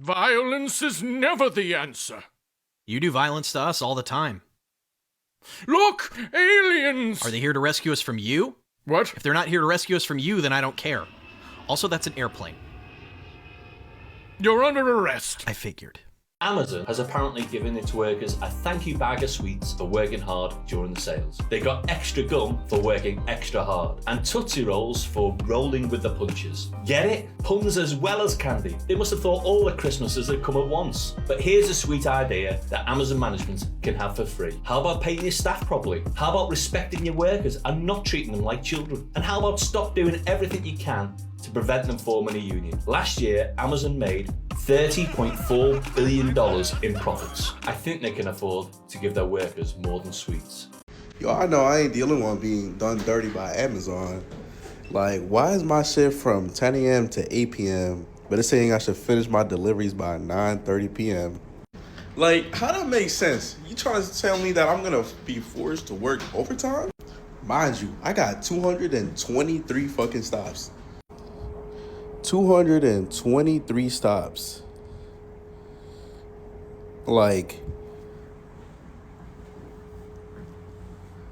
Violence is never the answer. You do violence to us all the time. Look, aliens! Are they here to rescue us from you? What? If they're not here to rescue us from you, then I don't care. Also, that's an airplane. You're under arrest. I figured. Amazon has apparently given its workers a thank you bag of sweets for working hard during the sales. They got extra gum for working extra hard, and Tootsie Rolls for rolling with the punches. Get it? Puns as well as candy. They must have thought all the Christmases had come at once. But here's a sweet idea that Amazon management can have for free. How about paying your staff properly? How about respecting your workers and not treating them like children? And how about stop doing everything you can to prevent them forming a union? Last year, Amazon made $30.4 billion in profits. I think they can afford to give their workers more than sweets. Yo, I know I ain't the only one being done dirty by Amazon. Like, why is my shit from 10 a.m. to 8 p.m., but it's saying I should finish my deliveries by 9:30 p.m.? Like, how that make sense? You trying to tell me that I'm gonna be forced to work overtime? Mind you, I got 223 fucking stops. 223 stops. Like,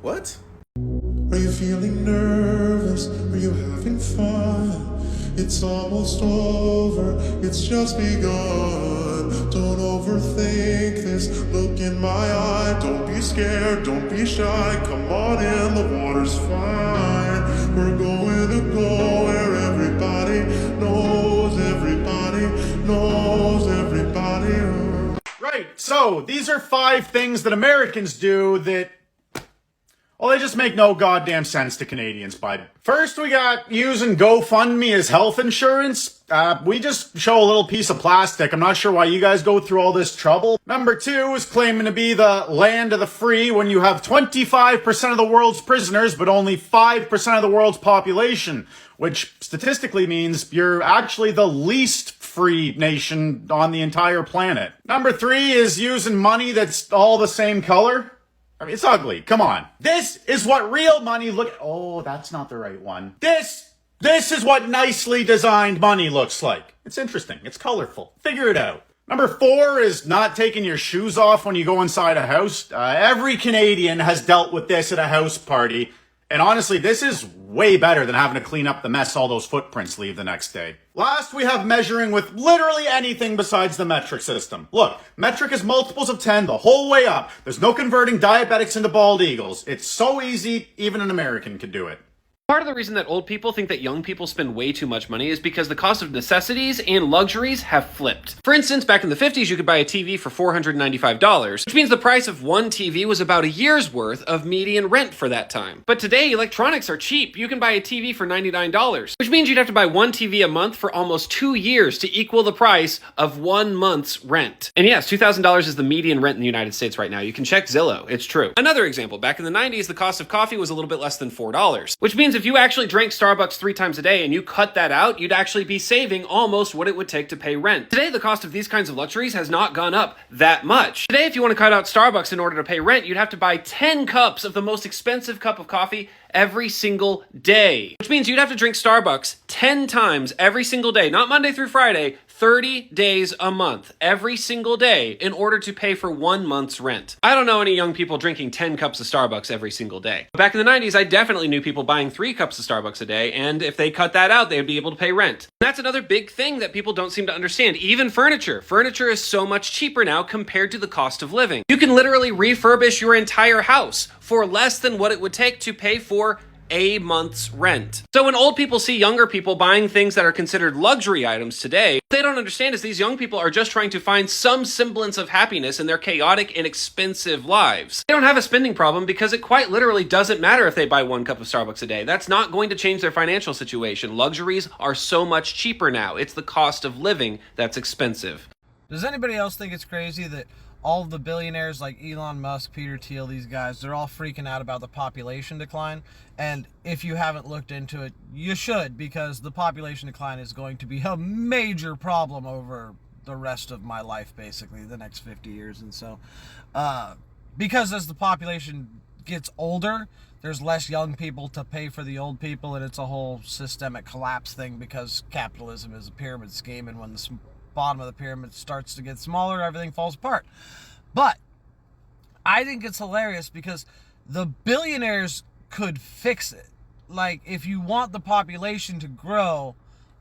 what? Are you feeling nervous? Are you having fun? It's almost over, it's just begun. Don't overthink this, look in my eye. Don't be scared, don't be shy. Come on in, the water's fine. We're going to go where everybody knows, everybody knows, everybody. Right, so these are 5 things that Americans do that, well, they just make no goddamn sense to Canadians, bud. First, we got using GoFundMe as health insurance. We just show a little piece of plastic. I'm not sure why you guys go through all this trouble. Number 2 is claiming to be the land of the free when you have 25% of the world's prisoners, but only 5% of the world's population, which statistically means you're actually the least free nation on the entire planet. Number 3 is using money that's all the same color. I mean, it's ugly. Come on. This is what real money oh, that's not the right one. This is what nicely designed money looks like. It's interesting. It's colorful. Figure it out. Number 4 is not taking your shoes off when you go inside a house. Every Canadian has dealt with this at a house party. And honestly, this is way better than having to clean up the mess all those footprints leave the next day. Last, we have measuring with literally anything besides the metric system. Look, metric is multiples of 10 the whole way up. There's no converting diabetics into bald eagles. It's so easy, even an American could do it. Part of the reason that old people think that young people spend way too much money is because the cost of necessities and luxuries have flipped. For instance, back in the 50s, you could buy a TV for $495, which means the price of one TV was about a year's worth of median rent for that time. But today, electronics are cheap. You can buy a TV for $99, which means you'd have to buy one TV a month for almost 2 years to equal the price of 1 month's rent. And yes, $2,000 is the median rent in the United States right now. You can check Zillow. It's true. Another example, back in the 90s, the cost of coffee was a little bit less than $4, which means if you actually drank Starbucks 3 times a day and you cut that out, you'd actually be saving almost what it would take to pay rent. Today, the cost of these kinds of luxuries has not gone up that much. Today, if you want to cut out Starbucks in order to pay rent, you'd have to buy 10 cups of the most expensive cup of coffee every single day, which means you'd have to drink Starbucks 10 times every single day, not Monday through Friday, 30 days a month, every single day, in order to pay for 1 month's rent. I don't know any young people drinking 10 cups of Starbucks every single day. Back in the 90s, I definitely knew people buying 3 cups of Starbucks a day, and if they cut that out, they would be able to pay rent. That's another big thing that people don't seem to understand. Even furniture. Furniture is so much cheaper now compared to the cost of living. You can literally refurbish your entire house for less than what it would take to pay for a month's rent. So when old people see younger people buying things that are considered luxury items today, what they don't understand is these young people are just trying to find some semblance of happiness in their chaotic and expensive lives. They don't have a spending problem because it quite literally doesn't matter if they buy 1 cup of Starbucks a day. That's not going to change their financial situation. Luxuries are so much cheaper now. It's the cost of living that's expensive. Does anybody else think it's crazy that all of the billionaires like Elon Musk, Peter Thiel, these guys, they're all freaking out about the population decline? And if you haven't looked into it, you should, because the population decline is going to be a major problem over the rest of my life, basically, the next 50 years. And so, because as the population gets older, there's less young people to pay for the old people, and it's a whole systemic collapse thing because capitalism is a pyramid scheme, and when the bottom of the pyramid starts to get smaller, everything falls apart. But I think it's hilarious because the billionaires could fix it. Like, if you want the population to grow,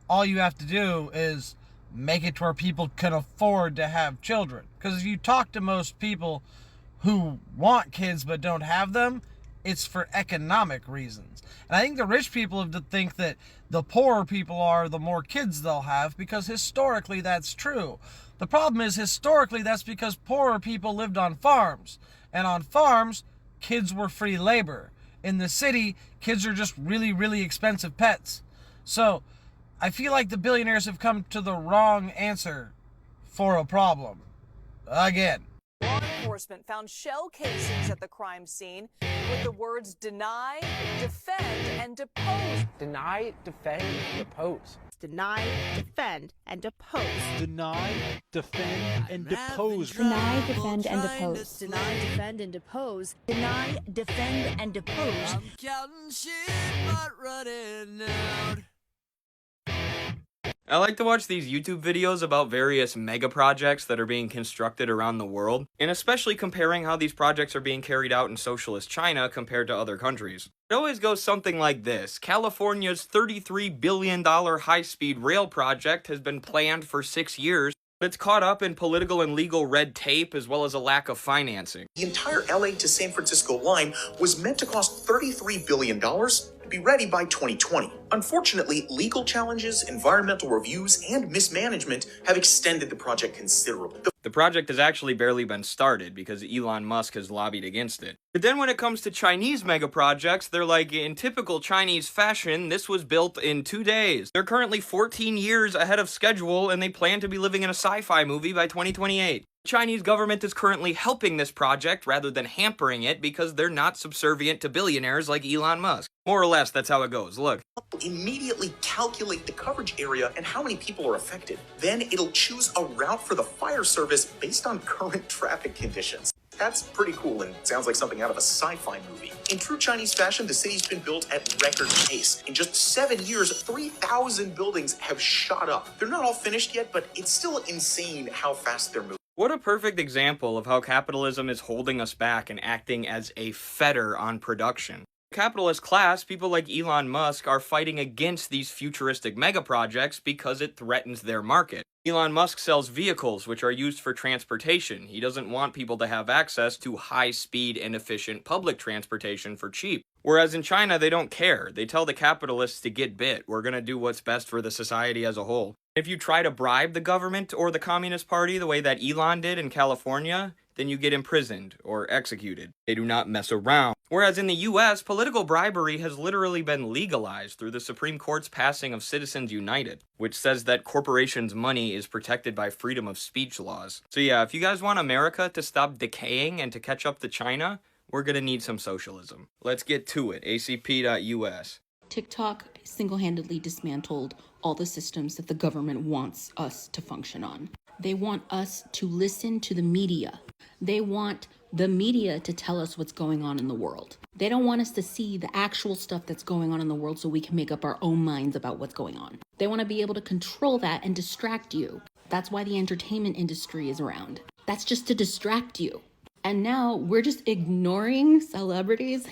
all you have to do is make it to where people can afford to have children. Because if you talk to most people who want kids but don't have them, it's for economic reasons. And I think the rich people have to think that the poorer people are, the more kids they'll have, because historically that's true. The problem is, historically, that's because poorer people lived on farms. And on farms, kids were free labor. In the city, kids are just really, really expensive pets. So I feel like the billionaires have come to the wrong answer for a problem. Again. Law enforcement found shell casings at the crime scene with the words deny, defend, and depose. Deny, defend, depose. Deny, defend, and depose. Deny, defend, and depose. Deny, defend, and depose. Deny, defend, and depose. Deny, defend, and depose. I'm counting shit, but running out. I like to watch these YouTube videos about various mega projects that are being constructed around the world, and especially comparing how these projects are being carried out in socialist China compared to other countries. It always goes something like this. California's $33 billion high-speed rail project has been planned for 6 years, but it's caught up in political and legal red tape as well as a lack of financing. The entire LA to San Francisco line was meant to cost $33 billion to be ready by 2020. Unfortunately, legal challenges, environmental reviews, and mismanagement have extended the project considerably. The project has actually barely been started because Elon Musk has lobbied against it. But then when it comes to Chinese mega projects, they're like, in typical Chinese fashion, this was built in 2 days. They're currently 14 years ahead of schedule, and they plan to be living in a sci-fi movie by 2028. The Chinese government is currently helping this project rather than hampering it because they're not subservient to billionaires like Elon Musk. More or less, that's how it goes. Look. Immediately calculate the coverage area and how many people are affected. Then it'll choose a route for the fire service based on current traffic conditions. That's pretty cool and sounds like something out of a sci-fi movie. In true Chinese fashion, the city's been built at record pace. In just 7 years, 3,000 buildings have shot up. They're not all finished yet, but it's still insane how fast they're moving. What a perfect example of how capitalism is holding us back and acting as a fetter on production. The capitalist class, people like Elon Musk, are fighting against these futuristic mega projects because it threatens their market. Elon Musk sells vehicles which are used for transportation. He doesn't want people to have access to high-speed and efficient public transportation for cheap. Whereas in China, they don't care. They tell the capitalists to get bit. We're gonna do what's best for the society as a whole. If you try to bribe the government or the Communist Party the way that Elon did in California, then you get imprisoned or executed. They do not mess around. Whereas in the US, political bribery has literally been legalized through the Supreme Court's passing of Citizens United, which says that corporations' money is protected by freedom of speech laws. So yeah, if you guys want America to stop decaying and to catch up to China, we're gonna need some socialism. Let's get to it. acp.us. TikTok single-handedly dismantled all the systems that the government wants us to function on. They want us to listen to the media. They want the media to tell us what's going on in the world. They don't want us to see the actual stuff that's going on in the world so we can make up our own minds about what's going on. They want to be able to control that and distract you. That's why the entertainment industry is around. That's just to distract you. And now we're just ignoring celebrities,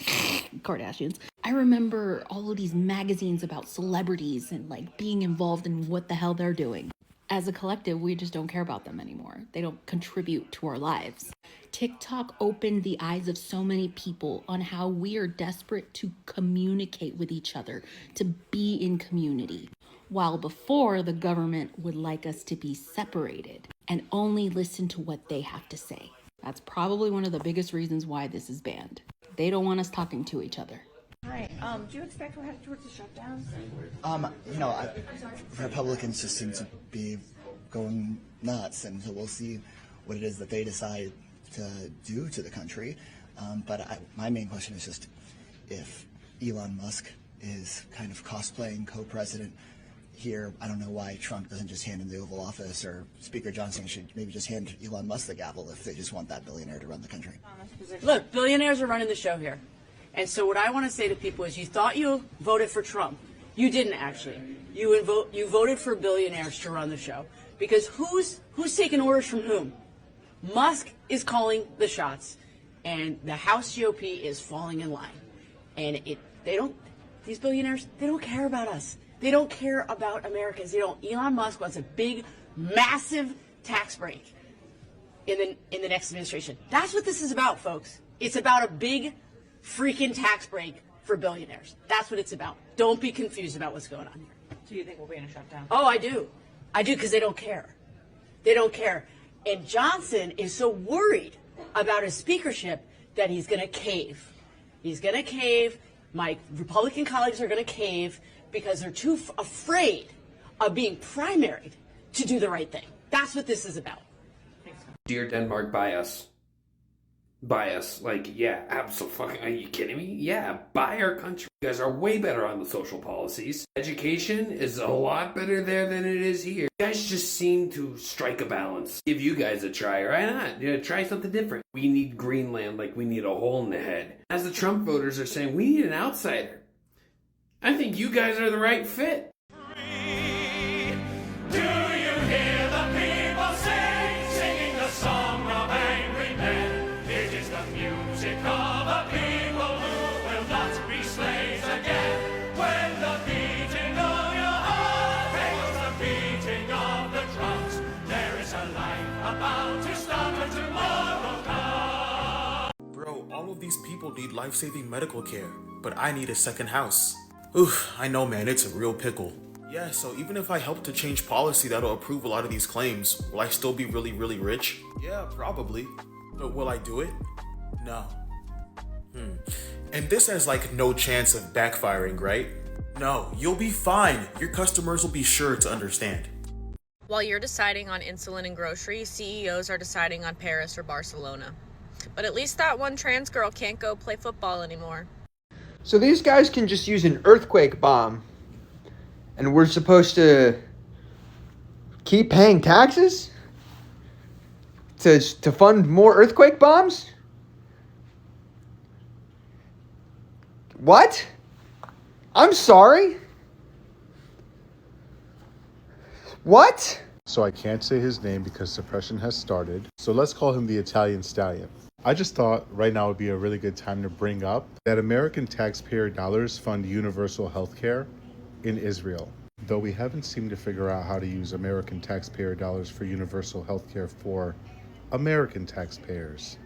Kardashians. I remember all of these magazines about celebrities and like being involved in what the hell they're doing. As a collective, we just don't care about them anymore. They don't contribute to our lives. TikTok opened the eyes of so many people on how we are desperate to communicate with each other, to be in community. While before, the government would like us to be separated and only listen to what they have to say. That's probably one of the biggest reasons why this is banned. They don't want us talking to each other. Hi, do you expect we'll head towards the shutdown? Republicans just seem to be going nuts, and so we'll see what it is that they decide to do to the country. But my main question is just if Elon Musk is kind of cosplaying co-president here, I don't know why Trump doesn't just hand him the Oval Office, or Speaker Johnson should maybe just hand Elon Musk the gavel if they just want that billionaire to run the country. Look, billionaires are running the show here. And so what I want to say to people is you thought you voted for Trump. You didn't actually. You voted for billionaires to run the show. Because who's taking orders from whom? Musk is calling the shots, and the House GOP is falling in line. And these billionaires, they don't care about us. They don't care about Americans. Elon Musk wants a big, massive tax break in the next administration. That's what this is about, folks. It's about a big freaking tax break for billionaires. That's what it's about. Don't be confused about what's going on here. Do you think we'll be in a shutdown? Oh, I do. I do, because they don't care. They don't care. And Johnson is so worried about his speakership that he's going to cave. He's going to cave. My Republican colleagues are going to cave because they're too afraid of being primaried to do the right thing. That's what this is about. Dear Denmark, buy us. Buy us. Like, yeah, absolutely. Are you kidding me? Yeah, buy our country. You guys are way better on the social policies. Education is a lot better there than it is here. You guys just seem to strike a balance. Give you guys a try. Why not? Try something different. We need Greenland like we need a hole in the head. As the Trump voters are saying, we need an outsider. I think you guys are the right fit. Do you hear the people singing the song of angry men? It is the music of a people who will not be slaves again. When the beating of your heart echoes the beating of the drums, there is a life about to start when tomorrow comes. Bro, all of these people need life-saving medical care, but I need a second house. Oof, I know, man, it's a real pickle. Yeah, so even if I help to change policy that'll approve a lot of these claims, will I still be really, really rich? Yeah, probably. But will I do it? No. And this has like no chance of backfiring, right? No, you'll be fine. Your customers will be sure to understand. While you're deciding on insulin and groceries, CEOs are deciding on Paris or Barcelona. But at least that one trans girl can't go play football anymore. So these guys can just use an earthquake bomb, and we're supposed to keep paying taxes to fund more earthquake bombs? What? I'm sorry? What? So I can't say his name because suppression has started. So let's call him the Italian Stallion. I just thought right now would be a really good time to bring up that American taxpayer dollars fund universal health care in Israel. Though we haven't seemed to figure out how to use American taxpayer dollars for universal health care for American taxpayers.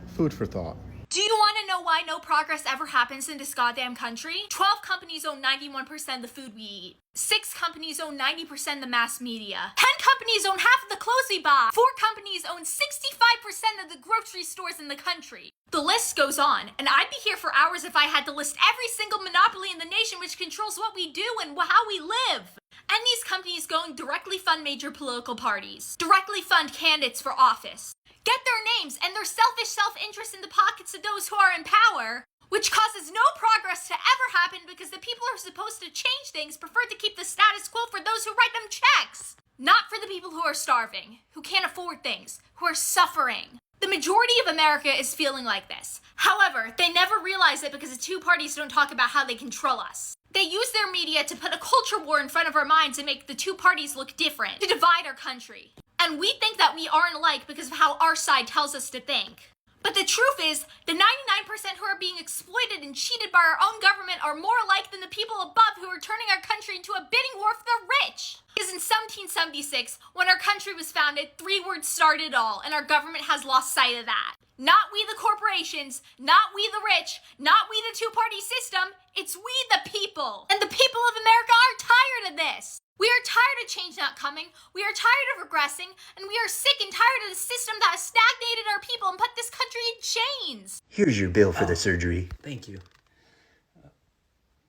Food for thought. Do you want to know why no progress ever happens in this goddamn country? 12 companies own 91% of the food we eat. 6 companies own 90% of the mass media. 10 companies own half of the clothes we buy. 4 companies own 65% of the grocery stores in the country. The list goes on, and I'd be here for hours if I had to list every single monopoly in the nation which controls what we do and how we live. And these companies going directly fund major political parties. Directly fund candidates for office. Get their names and their selfish self-interest in the pockets of those who are in power, which causes no progress to ever happen because the people who are supposed to change things prefer to keep the status quo for those who write them checks. Not for the people who are starving, who can't afford things, who are suffering. The majority of America is feeling like this. However, they never realize it because the two parties don't talk about how they control us. They use their media to put a culture war in front of our minds and make the two parties look different, to divide our country. And we think that we aren't alike because of how our side tells us to think. But the truth is, the 99% who are being exploited and cheated by our own government are more alike than the people above who are turning our country into a bidding war for the rich. Because in 1776, when our country was founded, 3 words started it all, and our government has lost sight of that. Not we the corporations, not we the rich, not we the two-party system, it's we the people. And the people of America are tired of this. We are tired of change not coming, we are tired of regressing, and we are sick and tired of the system that has stagnated our people and put this country in chains. Here's your bill for the surgery. Thank you.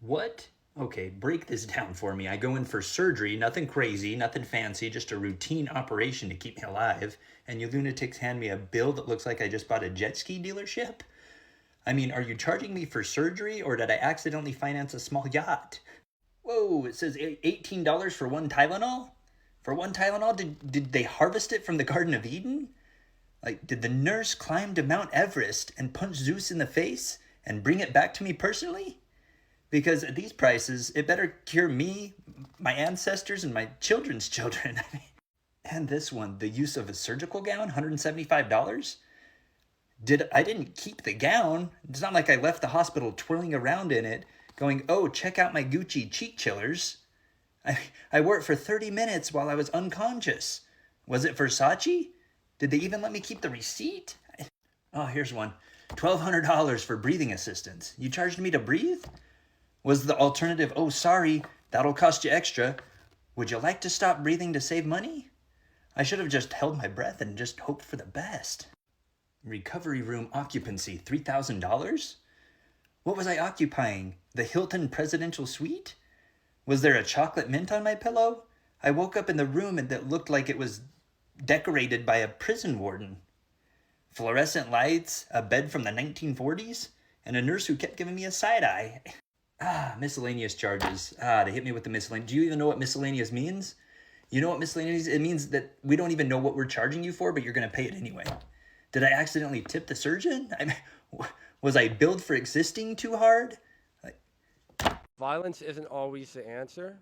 What? Okay, break this down for me. I go in for surgery, nothing crazy, nothing fancy, just a routine operation to keep me alive, and you lunatics hand me a bill that looks like I just bought a jet ski dealership? I mean, are you charging me for surgery, or did I accidentally finance a small yacht? Whoa, it says $18 for one Tylenol? For one Tylenol? Did they harvest it from the Garden of Eden? Like, did the nurse climb to Mount Everest and punch Zeus in the face and bring it back to me personally? Because at these prices, it better cure me, my ancestors, and my children's children. And this one, the use of a surgical gown, $175? I didn't keep the gown. It's not like I left the hospital twirling around in it, going, oh, check out my Gucci cheek chillers. I wore it for 30 minutes while I was unconscious. Was it Versace? Did they even let me keep the receipt? Oh, here's one. $1,200 for breathing assistance. You charged me to breathe? Was the alternative, oh, sorry, that'll cost you extra. Would you like to stop breathing to save money? I should have just held my breath and just hoped for the best. Recovery room occupancy, $3,000? What was I occupying? The Hilton Presidential Suite? Was there a chocolate mint on my pillow? I woke up in the room and it looked like it was decorated by a prison warden. Fluorescent lights, a bed from the 1940s, and a nurse who kept giving me a side eye. Miscellaneous charges. They hit me with the miscellaneous. Do you even know what miscellaneous means? You know what miscellaneous? It means that we don't even know what we're charging you for, but you're going to pay it anyway. Did I accidentally tip the surgeon? Was I billed for existing too hard? Violence isn't always the answer,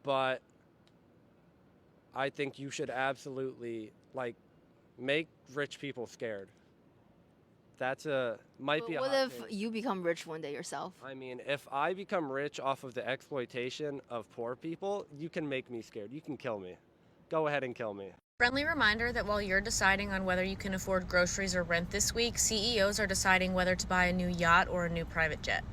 but I think you should absolutely, make rich people scared. Might be a What hot if take. you become rich one day yourself? I mean, if I become rich off of the exploitation of poor people, you can make me scared. You can kill me. Go ahead and kill me. Friendly reminder that while you're deciding on whether you can afford groceries or rent this week, CEOs are deciding whether to buy a new yacht or a new private jet.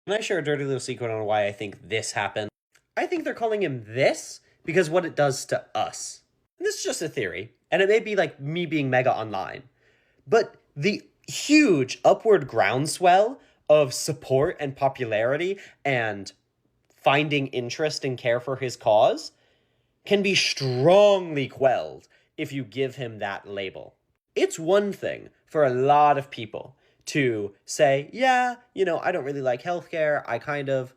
Can I share a dirty little secret on why I think this happened? I think they're calling him this because what it does to us. And this is just a theory, and it may be like me being mega online, but the huge upward groundswell of support and popularity and finding interest and care for his cause can be strongly quelled if you give him that label. It's one thing for a lot of people to say, yeah, I don't really like healthcare. I kind of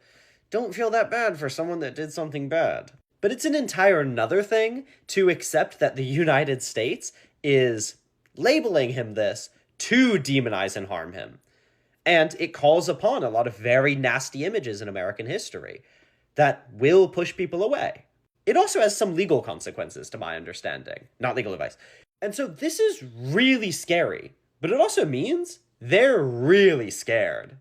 don't feel that bad for someone that did something bad. But it's an entire another thing to accept that the United States is labeling him this to demonize and harm him. And it calls upon a lot of very nasty images in American history that will push people away. It also has some legal consequences, to my understanding. Not legal advice. And so this is really scary. But it also means they're really scared.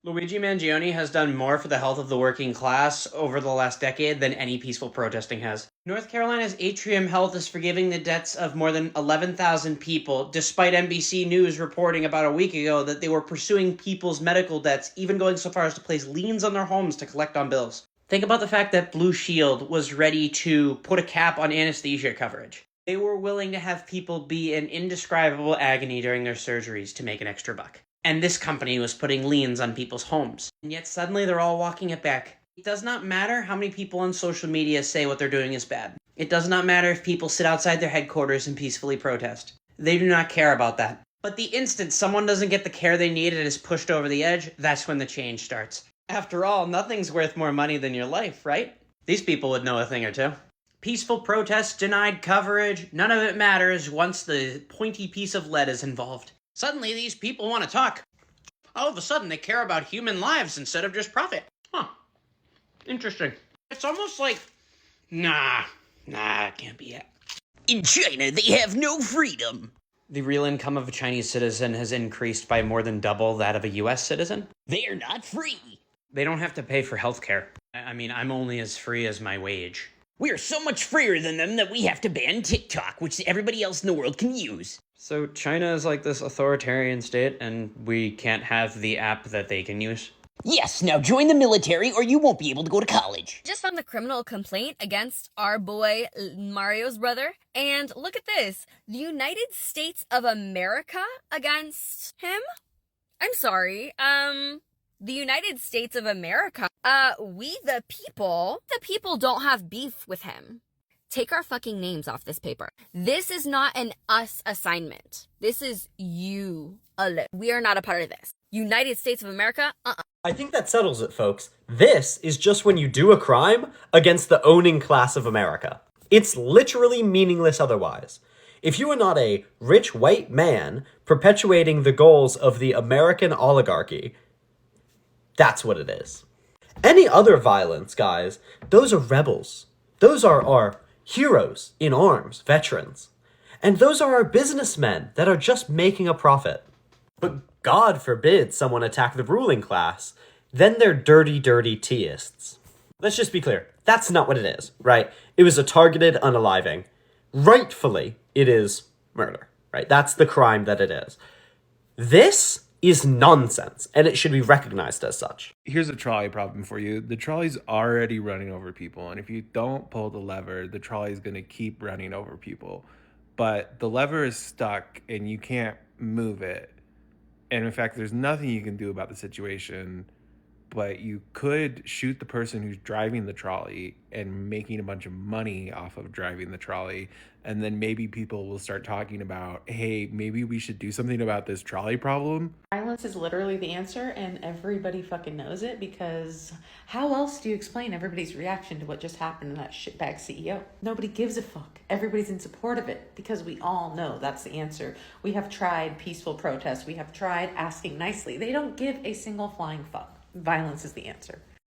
Luigi Mangione has done more for the health of the working class over the last decade than any peaceful protesting has. North Carolina's Atrium Health is forgiving the debts of more than 11,000 people, despite NBC News reporting about a week ago that they were pursuing people's medical debts, even going so far as to place liens on their homes to collect on bills. Think about the fact that Blue Shield was ready to put a cap on anesthesia coverage. They were willing to have people be in indescribable agony during their surgeries to make an extra buck. And this company was putting liens on people's homes. And yet suddenly they're all walking it back. It does not matter how many people on social media say what they're doing is bad. It does not matter if people sit outside their headquarters and peacefully protest. They do not care about that. But the instant someone doesn't get the care they need and is pushed over the edge, that's when the change starts. After all, nothing's worth more money than your life, right? These people would know a thing or two. Peaceful protests denied coverage. None of it matters once the pointy piece of lead is involved. Suddenly, these people want to talk. All of a sudden, they care about human lives instead of just profit. Huh. Interesting. It's almost like, nah, it can't be it. In China, they have no freedom. The real income of a Chinese citizen has increased by more than double that of a U.S. citizen. They are not free. They don't have to pay for healthcare. I mean, I'm only as free as my wage. We are so much freer than them that we have to ban TikTok, which everybody else in the world can use. So China is like this authoritarian state, and we can't have the app that they can use? Yes, now join the military or you won't be able to go to college. Just found the criminal complaint against our boy Mario's brother. And look at this. The United States of America against him? I'm sorry. The United States of America. We the people don't have beef with him. Take our fucking names off this paper. This is not an us assignment. This is you alone. We are not a part of this. United States of America, I think that settles it, folks. This is just when you do a crime against the owning class of America. It's literally meaningless otherwise. If you are not a rich white man perpetuating the goals of the American oligarchy, that's what it is. Any other violence, guys, those are rebels. Those are heroes in arms, veterans. And those are our businessmen that are just making a profit. But God forbid someone attack the ruling class, then they're dirty, dirty teists. Let's just be clear, that's not what it is, right? It was a targeted unaliving. Rightfully, it is murder, right? That's the crime that it is. This is nonsense, and it should be recognized as such. Here's a trolley problem for you. The trolley's already running over people, and if you don't pull the lever, the trolley's going to keep running over people. But the lever is stuck, and you can't move it. And in fact, there's nothing you can do about the situation, but you could shoot the person who's driving the trolley and making a bunch of money off of driving the trolley. And then maybe people will start talking about, hey, maybe we should do something about this trolley problem. Violence is literally the answer, and everybody fucking knows it, because how else do you explain everybody's reaction to what just happened to that shitbag CEO? Nobody gives a fuck. Everybody's in support of it because we all know that's the answer. We have tried peaceful protest. We have tried asking nicely. They don't give a single flying fuck. Violence is the answer.